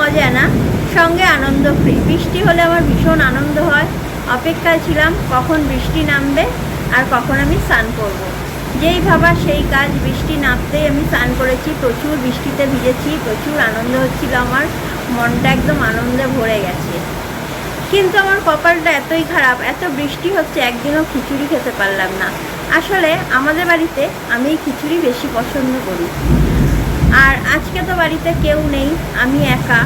মজা না, সঙ্গে আনন্দ ফ্রি। বৃষ্টি হলে আমার ভীষণ আনন্দ হয়। অপেক্ষায় ছিলাম কখন বৃষ্টি নামবে আর কখন আমি স্নান করব। যেই ভাবা সেই কাজ, বৃষ্টি নামতেই আমি স্নান করেছি। প্রচুর বৃষ্টিতে ভিজেছি, প্রচুর আনন্দ হচ্ছিল আমার, মনটা একদম আনন্দে ভরে গেছে। কিন্তু আমার কপালটা এতই খারাপ, এত বৃষ্টি হচ্ছে, একদিনও খিচুড়ি খেতে পারলাম না। আসলে আমাদের বাড়িতে আমি খিচুড়ি বেশি পছন্দ করি। আর আজকে তো বাড়িতে কেউ নেই, আমি একা।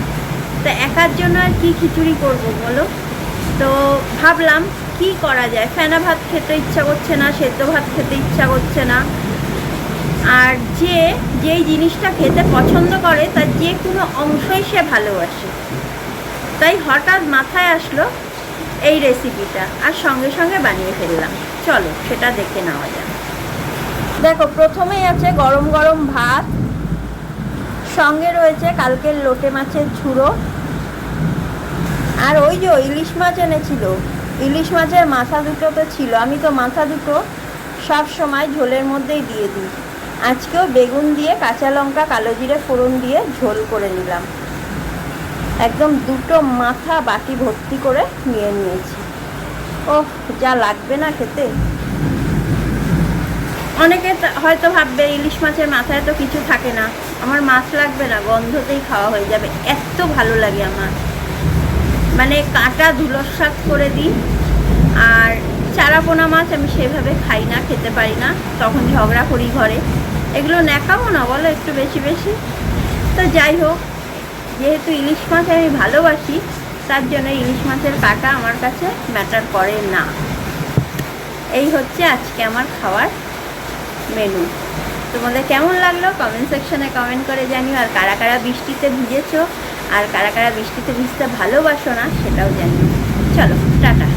তো একার জন্য আর কি খিচুড়ি করব বলো? তো ভাবলাম কি করা যায়। ফেনা ভাত খেতে ইচ্ছা করছে না, সেদ্ধ ভাত খেতে ইচ্ছা করছে না। আর যেই জিনিসটা খেতে পছন্দ করে তার যে কোনো অংশই সে ভালোবাসে। তাই হঠাৎ মাথায় আসলো এই রেসিপিটা, আর সঙ্গে সঙ্গে বানিয়ে ফেললাম। চলো সেটা দেখে নেওয়া যাক। দেখো, প্রথমেই আছে গরম গরম ভাত, সঙ্গে রয়েছে কালকের লোটে মাছের ঝুড়ো, আর ওই যে ইলিশ মাছ এনেছিল, ইলিশ মাছের মাথা দুটো তো ছিল। আমি তো মাথা দুটো সব সময় ঝোলের মধ্যেই দিয়ে দিই। আজকেও বেগুন দিয়ে কাঁচা লঙ্কা কালো জিরে ফোড়ন দিয়ে ঝোল করে নিলাম। একদম দুটো মাথা বাটি ভর্তি করে নিয়ে নিয়েছি। ওহ, যা লাগবে না খেতে। অনেকে হয়তো ভাববে ইলিশ মাছের মাথায় তো কিছু থাকে না, আমার মাছ লাগবে না, গন্ধতেই খাওয়া হয়ে যাবে। এত ভালো লাগে আমার, মানে কাঁটা ধুলোস্বাদ করে দিই। আর চারাপোনা মাছ আমি সেভাবে খাই না, খেতে পারি না, তখন ঝগড়া করি ঘরে। এগুলো ন্যাকামো না বলো একটু বেশি বেশি? তো যাই হোক, যেহেতু ইলিশ মাছ আমি ভালোবাসি, তার জন্য ইলিশ মাছের কাঁটা আমার কাছে ম্যাটার করে না। এই হচ্ছে আজকে আমার খাওয়ার মেনু। তোমাদের কেমন লাগলো কমেন্ট সেকশনে কমেন্ট করে জানিও। আর কারা কারা বৃষ্টিতে ভিজেছো আর কারা কারা বৃষ্টিতে ভিজতে ভালোবাসো না সেটাও জানিও। চলো টাটা।